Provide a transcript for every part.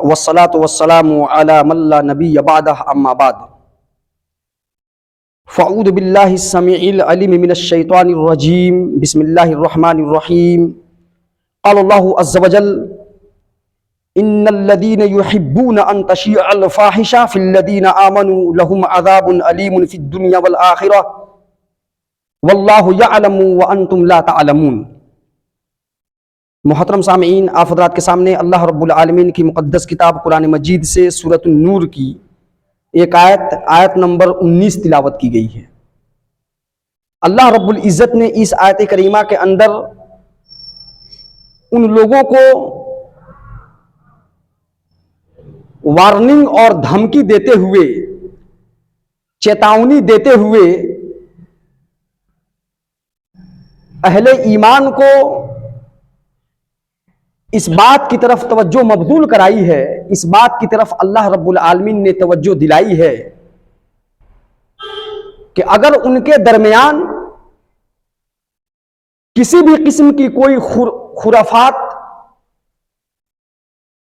والصلاة والسلام على من لا نبي بعده اما بعد فاعوذ بالله السميع العليم من الشيطان الرجيم بسم الله الرحمن الرحيم قال الله عز وجل ان الذين يحبون ان تشيع الفاحشة في الذين آمنوا لهم عذاب أليم في الدنيا والآخرة واللہ یعلم وانتم لا تعلمون۔ محترم سامعین، آپ حضرات کے سامنے اللہ رب العالمین کی مقدس کتاب قرآن مجید سے سورۃ النور کی ایک آیت نمبر 19 تلاوت کی گئی ہے۔ اللہ رب العزت نے اس آیت کریمہ کے اندر ان لوگوں کو وارننگ اور دھمکی دیتے ہوئے، چیتاونی دیتے ہوئے اہل ایمان کو اس بات کی طرف توجہ مبذول کرائی ہے، اس بات کی طرف اللہ رب العالمین نے توجہ دلائی ہے کہ اگر ان کے درمیان کسی بھی قسم کی کوئی خرافات،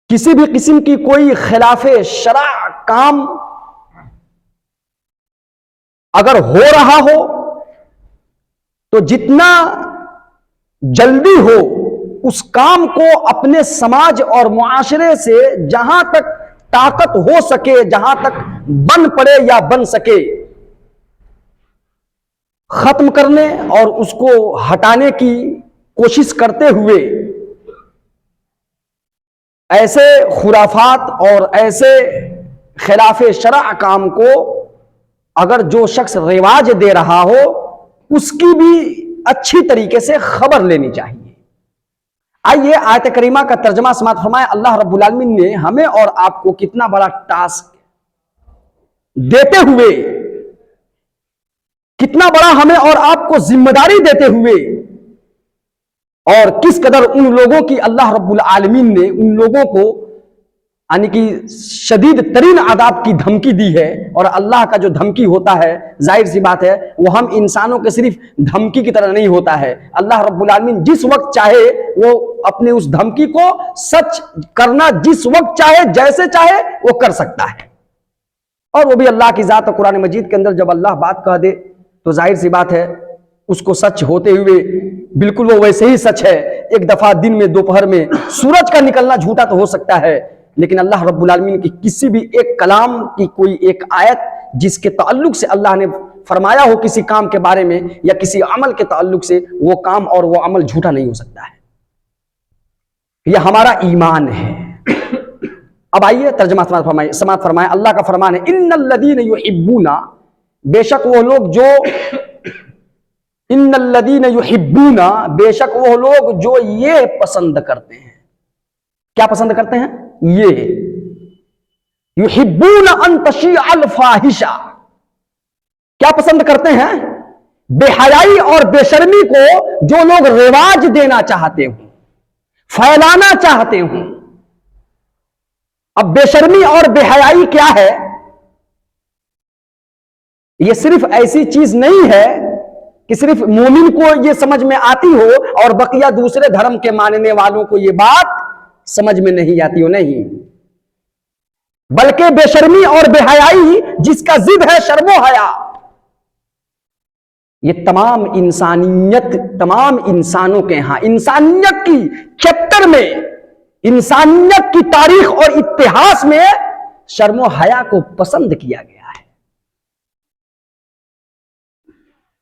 کسی بھی قسم کی کوئی خلاف شرع کام اگر ہو رہا ہو تو جتنا جلدی ہو اس کام کو اپنے سماج اور معاشرے سے جہاں تک طاقت ہو سکے، جہاں تک بن پڑے یا بن سکے، ختم کرنے اور اس کو ہٹانے کی کوشش کرتے ہوئے ایسے خرافات اور ایسے خلاف شرع کام کو اگر جو شخص رواج دے رہا ہو اس کی بھی اچھی طریقے سے خبر لینی چاہیے۔ آئیے آیت کریمہ کا ترجمہ سماعت فرمائے۔ اللہ رب العالمین نے ہمیں اور آپ کو کتنا بڑا ٹاسک دیتے ہوئے، کتنا بڑا ہمیں اور آپ کو ذمہ داری دیتے ہوئے، اور کس قدر ان لوگوں کی اللہ رب العالمین نے ان لوگوں کو یعنی کہ شدید ترین عذاب کی دھمکی دی ہے۔ اور اللہ کا جو دھمکی ہوتا ہے ظاہر سی بات ہے وہ ہم انسانوں کے صرف دھمکی کی طرح نہیں ہوتا ہے۔ اللہ رب العالمین جس وقت چاہے وہ اپنے اس دھمکی کو سچ کرنا جس وقت چاہے جیسے چاہے وہ کر سکتا ہے، اور وہ بھی اللہ کی ذات۔ قرآن مجید کے اندر جب اللہ بات کہہ دے تو ظاہر سی بات ہے اس کو سچ ہوتے ہوئے بالکل وہ ویسے ہی سچ ہے۔ ایک دفعہ دن میں دوپہر میں سورج کا نکلنا جھوٹا تو ہو سکتا ہے، لیکن اللہ رب العالمین کی کسی بھی ایک کلام کی کوئی ایک آیت جس کے تعلق سے اللہ نے فرمایا ہو کسی کام کے بارے میں یا کسی عمل کے تعلق سے، وہ کام اور وہ عمل جھوٹا نہیں ہو سکتا ہے۔ یہ ہمارا ایمان ہے۔ اب آئیے ترجمہ سماعت فرمائے۔ اللہ کا فرمان ہے ان الذین یحبون، بے شک وہ لوگ جو ان الذین یحبون، بے شک وہ لوگ جو یہ پسند کرتے ہیں۔ کیا پسند کرتے ہیں؟ یہ یحبون ان تشیع الفاحشہ، کیا پسند کرتے ہیں؟ بے حیائی اور بے شرمی کو جو لوگ رواج دینا چاہتے ہوں، پھیلانا چاہتے ہوں۔ اب بے شرمی اور بے حیائی کیا ہے؟ یہ صرف ایسی چیز نہیں ہے کہ صرف مومن کو یہ سمجھ میں آتی ہو اور بقیہ دوسرے دھرم کے ماننے والوں کو یہ بات سمجھ میں نہیں آتی ہو، نہیں، بلکہ بے شرمی اور بے حیائی جس کا ضد ہے شرم و حیا، یہ تمام انسانیت، تمام انسانوں کے ہاں انسانیت کی چیپٹر میں، انسانیت کی تاریخ اور اتہاس میں شرم و حیا کو پسند کیا گیا ہے،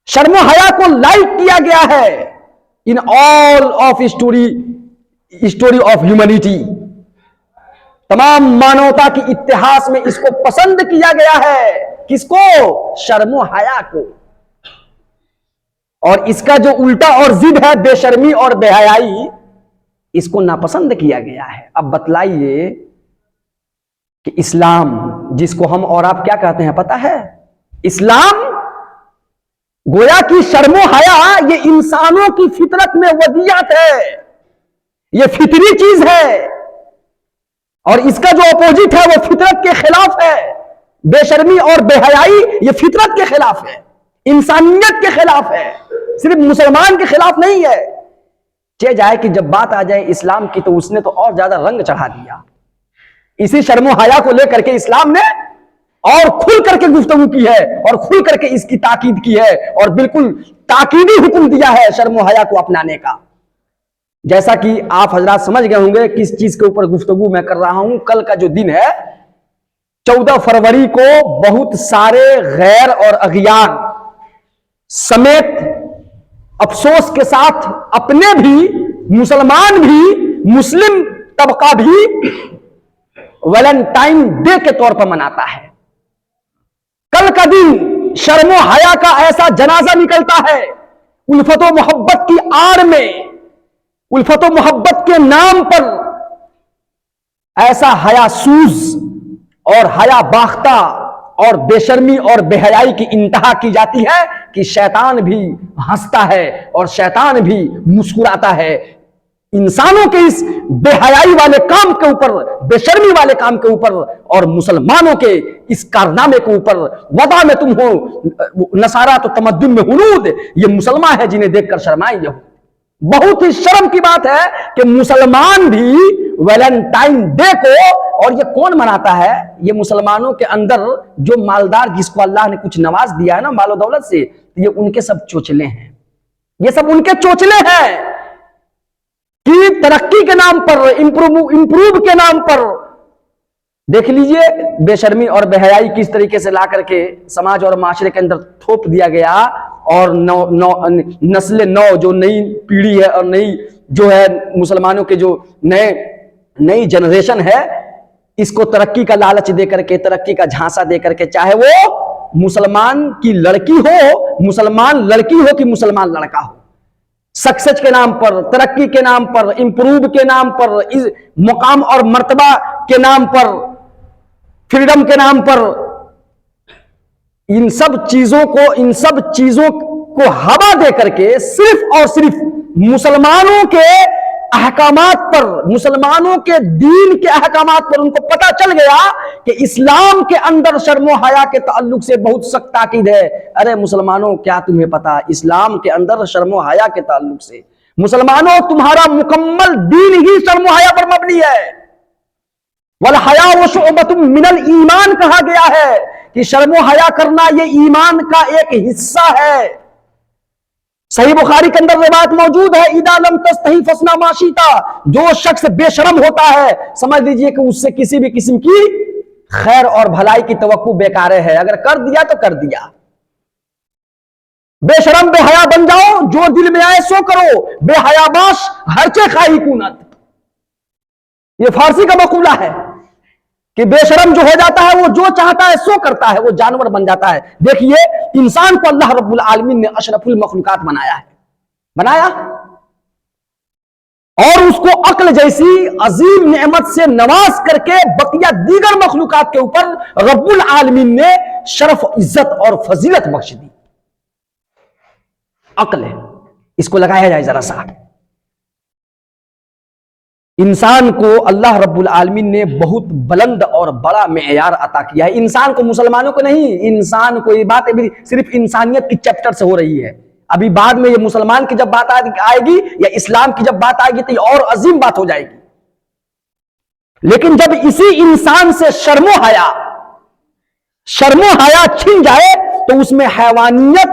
شرم و حیا کو لائک کیا گیا ہے۔ In all of story of humanity, تمام مانوتا کی اتہاس میں اس کو پسند کیا گیا ہے۔ کس کو؟ شرم و حیا کو۔ اور اس کا جو الٹا اور ضد ہے بے شرمی اور بے حیائی، اس کو ناپسند کیا گیا ہے۔ اب بتلائیے کہ اسلام، جس کو ہم اور آپ کیا کہتے ہیں پتہ ہے؟ اسلام گویا کہ شرم و حیا یہ انسانوں کی فطرت میں ودیعت ہے، یہ فطری چیز ہے، اور اس کا جو اپوزٹ ہے وہ فطرت کے خلاف ہے۔ بے شرمی اور بے حیائی یہ فطرت کے خلاف ہے، انسانیت کے خلاف ہے، صرف مسلمان کے خلاف نہیں ہے۔ چہ جائے کہ جب بات آ جائے اسلام کی تو اس نے تو اور زیادہ رنگ چڑھا دیا۔ اسی شرم و حیا کو لے کر کے اسلام نے اور کھل کر کے گفتگو کی ہے اور کھل کر کے اس کی تاکید کی ہے اور بالکل تاکیدی حکم دیا ہے شرم و حیا کو اپنانے کا. جیسا کہ آپ حضرات سمجھ گئے ہوں گے کس چیز کے اوپر گفتگو میں کر رہا ہوں. کل کا جو دن ہے 14 فروری کو بہت سارے غیر اور اغیار سمیت افسوس کے ساتھ اپنے بھی مسلمان بھی مسلم طبقہ بھی ویلنٹائن ڈے کے طور پر مناتا ہے. کل کا دن شرم و حیا کا ایسا جنازہ نکلتا ہے الفت و محبت کی آڑ میں، الفت و محبت کے نام پر ایسا حیا سوز اور حیا باختہ اور بے شرمی اور بے حیائی کی انتہا کی جاتی ہے کہ شیطان بھی ہنستا ہے اور شیطان بھی مسکراتا ہے. انسانوں کے اس بے حیائی والے کام کے اوپر، بے شرمی والے کام کے اوپر اور مسلمانوں کے اس کارنامے کے اوپر وبا میں تم ہو نصارہ تو تمدن میں ہنود، یہ مسلمان ہے جنہیں دیکھ کر شرمائیں یہ. بہت ہی شرم کی بات ہے کہ مسلمان بھی ویلنٹائن ڈے کو، اور یہ کون مناتا ہے؟ یہ مسلمانوں کے اندر جو مالدار جس کو اللہ نے کچھ نواز دیا ہے نا مال و دولت سے، یہ ان کے سب چوچلے ہیں، یہ سب ان کے چوچلے ہیں کہ ترقی کے نام پر، امپروو کے نام پر. دیکھ لیجئے بے شرمی اور بے حیائی کس طریقے سے لا کر کے سماج اور معاشرے کے اندر تھوپ دیا گیا، اور نسل نو جو نئی پیڑھی ہے اور نئی جو ہے مسلمانوں کے جو نئی جنریشن ہے، اس کو ترقی کا لالچ دے کر کے، ترقی کا جھانسا دے کر کے، چاہے وہ مسلمان کی لڑکی ہو، مسلمان لڑکی ہو کہ مسلمان لڑکا ہو، سکسیس کے نام پر، ترقی کے نام پر، امپروو کے نام پر، مقام اور مرتبہ کے نام پر، فریڈم کے نام پر، ان سب چیزوں کو ہوا دے کر کے صرف اور صرف مسلمانوں کے احکامات پر، مسلمانوں کے دین کے احکامات پر ان کو پتا چل گیا کہ اسلام کے اندر شرم و حیا کے تعلق سے بہت سخت تاکید ہے. ارے مسلمانوں، کیا تمہیں پتا اسلام کے اندر شرم و حیا کے تعلق سے، مسلمانوں تمہارا مکمل دین ہی شرم و حیا پر مبنی ہے. وَالْحَيَاءُ شُعْبَةٌ مِّنَ الْإِيمَانِ کہا گیا ہے کہ شرم و حیا کرنا یہ ایمان کا ایک حصہ ہے. صحیح بخاری کے اندر روایت موجود ہے، اِذَا لَمْ تَسْتَحِ فَاصْنَعْ مَا شِئْتَ. جو شخص بے شرم ہوتا ہے سمجھ لیجئے کہ اس سے کسی بھی قسم کی خیر اور بھلائی کی توقع بیکار ہے. اگر کر دیا تو کر دیا. بے شرم بے حیا بن جاؤ، جو دل میں آئے سو کرو، بے حیا باش ہرچے خواہی کونت. یہ فارسی کا مقولہ ہے کہ بے شرم جو ہو جاتا ہے وہ جو چاہتا ہے سو کرتا ہے، وہ جانور بن جاتا ہے. دیکھیے انسان کو اللہ رب العالمین نے اشرف المخلوقات بنایا اور اس کو عقل جیسی عظیم نعمت سے نواز کر کے بقیہ دیگر مخلوقات کے اوپر رب العالمین نے شرف عزت اور فضیلت بخش دی. عقل ہے، اس کو لگایا جائے ذرا سا. انسان کو اللہ رب العالمین نے بہت بلند اور بڑا معیار عطا کیا ہے. انسان کو، مسلمانوں کو نہیں، انسان کو. یہ بات ابھی صرف انسانیت کی چیپٹر سے ہو رہی ہے. ابھی بعد میں یہ مسلمان کی جب بات آئے گی یا اسلام کی جب بات آئے گی تو یہ اور عظیم بات ہو جائے گی. لیکن جب اسی انسان سے شرم و حیا چھن جائے تو اس میں حیوانیت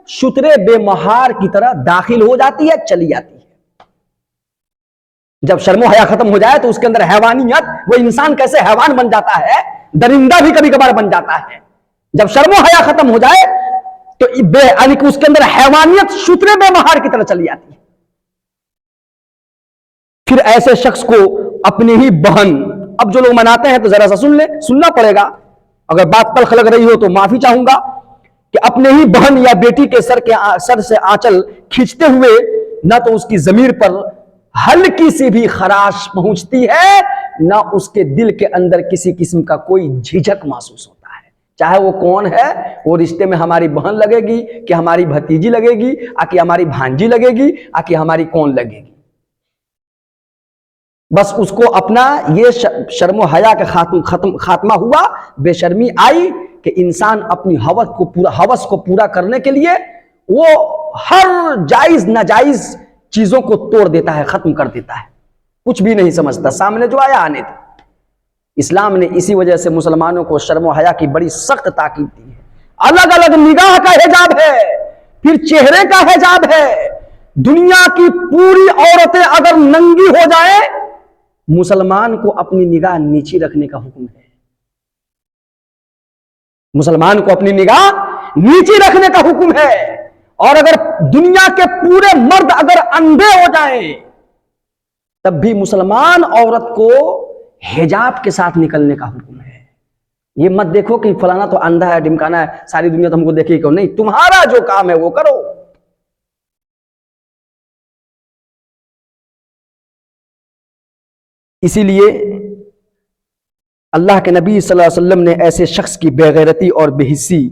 شترے بے مہار کی طرح داخل ہو جاتی ہے، چلی جاتی ہے. جب شرم و حیا ختم ہو جائے تو اس کے اندر حیوانیت، وہ انسان کیسے حیوان بن جاتا ہے، درندہ بھی کبھی کبھار بن جاتا ہے. جب شرم و حیا ختم ہو جائے تو یعنی کہ اس کے اندر حیوانیت شترے بے مہار کی طرح چلی جاتی ہے. پھر ایسے شخص کو اپنی ہی بہن، اب جو لوگ مناتے ہیں تو ذرا سا سننا پڑے گا، اگر بات تلخ لگ رہی ہو تو معافی چاہوں گا، کہ اپنے ہی بہن یا بیٹی کے سر سے آنچل کھینچتے ہوئے نہ تو اس کی ضمیر پر ہلکی سی بھی خراش پہنچتی ہے، نہ اس کے دل کے اندر کسی قسم کا کوئی جھجک محسوس ہوتا ہے. چاہے وہ کون ہے، وہ رشتے میں ہماری بہن لگے گی کہ ہماری بھتیجی لگے گی، کہ ہماری بھانجی لگے گی، کہ ہماری کون لگے گی. بس اس کو اپنا یہ شرم و حیا کا خاتمہ ہوا، بے شرمی آئی کہ انسان اپنی ہوس کو پورا کرنے کے لیے وہ ہر جائز ناجائز چیزوں کو توڑ دیتا ہے، ختم کر دیتا ہے، کچھ بھی نہیں سمجھتا، سامنے جو آیا آنے تھا. اسلام نے اسی وجہ سے مسلمانوں کو شرم و حیا کی بڑی سخت تاکید دی ہے. الگ الگ نگاہ کا حجاب ہے, پھر چہرے کا حجاب ہے. دنیا کی پوری عورتیں اگر ننگی ہو جائیں, مسلمان کو اپنی نگاہ نیچی رکھنے کا حکم ہے. مسلمان کو اپنی نگاہ نیچی رکھنے کا حکم ہے. اور اگر دنیا کے پورے مرد اگر اندھے ہو جائیں تب بھی مسلمان عورت کو حجاب کے ساتھ نکلنے کا حکم ہے. یہ مت دیکھو کہ فلانا تو اندھا ہے, ڈمکانا ہے, ساری دنیا تو ہم کو دیکھے کیوں نہیں. تمہارا جو کام ہے وہ کرو. اسی لیے اللہ کے نبی صلی اللہ علیہ وسلم نے ایسے شخص کی بے غیرتی اور بے حسی,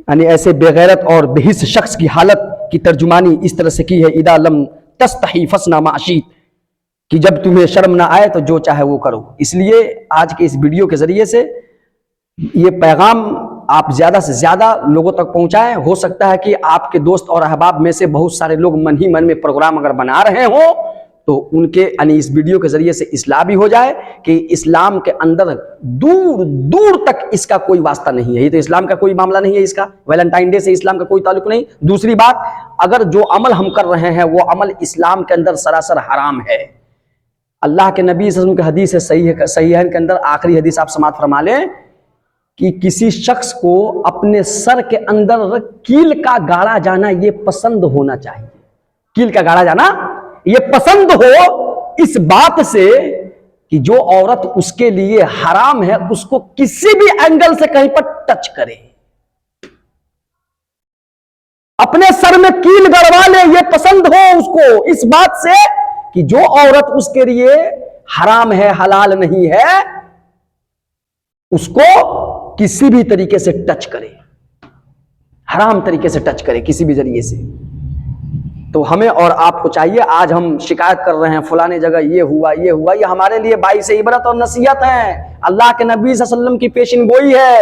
یعنی ایسے بے غیرت اور بے حس شخص کی حالت کی ترجمانی اس طرح سے کی ہے, اذا لم تستحی فصنع ما شئت, کہ جب تمہیں شرم نہ آئے تو جو چاہے وہ کرو. اس لیے آج کے اس ویڈیو کے ذریعے سے یہ پیغام آپ زیادہ سے زیادہ لوگوں تک پہنچائیں. ہو سکتا ہے کہ آپ کے دوست اور احباب میں سے بہت سارے لوگ من ہی من میں پروگرام اگر بنا رہے ہوں تو ان کے یعنی اس ویڈیو کے ذریعے سے اصلاح بھی ہو جائے کہ اسلام کے اندر دور دور تک اس کا کوئی واسطہ نہیں ہے. یہ تو اسلام کا کوئی معاملہ نہیں ہے, اس کا ویلنٹائن ڈے سے اسلام کا کوئی تعلق نہیں. دوسری بات, اگر جو عمل ہم کر رہے ہیں وہ عمل اسلام کے اندر سراسر حرام ہے. اللہ کے نبی صلی اللہ علیہ وسلم کی حدیث ہے صحیحین کے اندر, آخری حدیث آپ سماعت فرما لیں کہ کسی شخص کو اپنے سر کے اندر کیل کا گاڑا جانا یہ پسند ہونا چاہیے. کیل کا گاڑا جانا یہ پسند ہو اس بات سے کہ جو عورت اس کے لیے حرام ہے اس کو کسی بھی اینگل سے کہیں پر ٹچ کرے, اپنے سر میں کیل گڑوا لے, یہ پسند ہو اس کو اس بات سے کہ جو عورت اس کے لیے حرام ہے, حلال نہیں ہے, اس کو کسی بھی طریقے سے ٹچ کرے, حرام طریقے سے ٹچ کرے کسی بھی ذریعے سے. تو ہمیں اور آپ کو چاہیے, آج ہم شکایت کر رہے ہیں فلانے جگہ یہ ہوا یہ ہوا, یہ ہمارے لیے باعث عبرت اور نصیحت ہے. اللہ کے نبی صلی اللہ علیہ وسلم کی پیشن گوئی ہے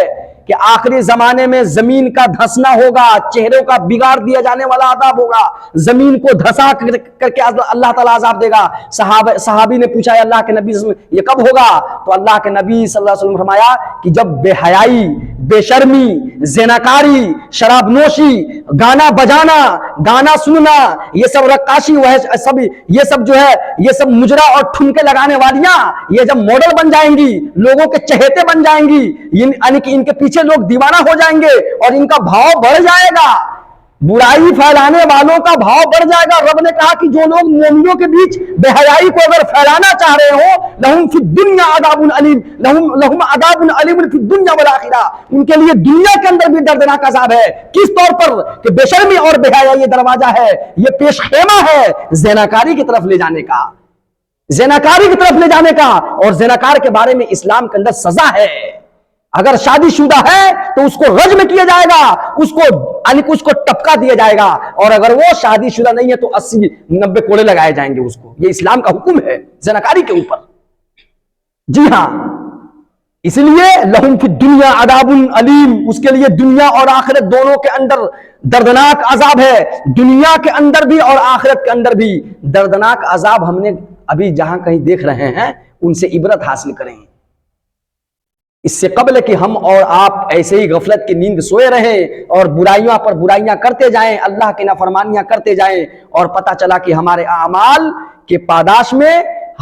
کہ آخری زمانے میں زمین کا دھسنا ہوگا, چہروں کا بگاڑ دیا جانے والا عذاب ہوگا, زمین کو دھسا کر کے اللہ تعالیٰ عذاب دے گا. صحابی نے پوچھا اللہ کے نبی صلی اللہ علیہ وسلم یہ کب ہوگا؟ تو اللہ کے نبی صلی اللہ علیہ وسلم فرمایا کہ جب بے حیائی, بے شرمی, زناکاری, شراب نوشی, گانا بجانا, گانا سننا, یہ سب رقاصی سب یہ سب جو ہے یہ سب مجرا اور ٹھمکے لگانے والیاں یہ جب ماڈل بن جائیں گی, لوگوں کے چہیتے بن جائیں گی, یعنی کہ ان کے پیچھے لوگ دیوانہ ہو جائیں گے اور ان کا بھاؤ بڑھ جائے گا, برائی پھیلانے والوں کا بھاؤ بڑھ جائے گا. رب نے کہا کہ جو لوگ مومنوں کے بیچ بے حیائی کو اگر پھیلانا چاہ رہے ہو, لہم فی الدنیا عذاب علیم, لہم عذاب علیم فی الدنیا والآخرہ, ان کے لیے دنیا کے اندر بھی دردناک عذاب ہے. کس طور پر کہ بے شرمی اور بے حیائی یہ دروازہ ہے, یہ پیش خیمہ ہے زناکاری کی طرف لے جانے کا, زناکاری کی طرف لے جانے کا. اور زناکار کے بارے میں اسلام کے اندر سزا ہے. اگر شادی شدہ ہے تو اس کو رجم کیا جائے گا, اس کو ٹپکا دیا جائے گا, اور اگر وہ شادی شدہ نہیں ہے تو 80-90 کوڑے لگائے جائیں گے اس کو. یہ اسلام کا حکم ہے زناکاری کے اوپر. جی ہاں, اس لیے لہم فی الدنیا عذاب علیم, اس کے لیے دنیا اور آخرت دونوں کے اندر دردناک عذاب ہے. دنیا کے اندر بھی اور آخرت کے اندر بھی دردناک عذاب ہم نے ابھی جہاں کہیں دیکھ رہے ہیں ان سے عبرت حاصل کریں. اس سے قبل کہ ہم اور آپ ایسے ہی غفلت کی نیند سوئے رہیں اور برائیاں پر برائیاں کرتے جائیں, اللہ کی نافرمانیاں کرتے جائیں, اور پتہ چلا کہ ہمارے اعمال کے پاداش میں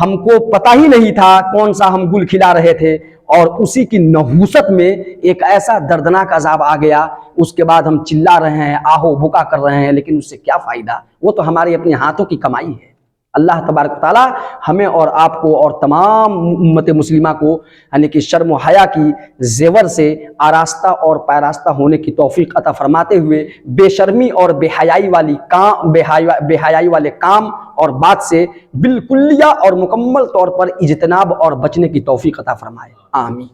ہم کو پتہ ہی نہیں تھا کون سا ہم گل کھلا رہے تھے, اور اسی کی نحوست میں ایک ایسا دردناک عذاب آ گیا. اس کے بعد ہم چلا رہے ہیں, آہو بھکا کر رہے ہیں, لیکن اس سے کیا فائدہ؟ وہ تو ہمارے اپنے ہاتھوں کی کمائی ہے. اللہ تبارک تعالیٰ ہمیں اور آپ کو اور تمام امت مسلمہ کو یعنی کہ شرم و حیا کی زیور سے آراستہ اور پیراستہ ہونے کی توفیق عطا فرماتے ہوئے بے شرمی اور بے حیائی والے کام اور بات سے بالکلیہ اور مکمل طور پر اجتناب اور بچنے کی توفیق عطا فرمائے. آمین.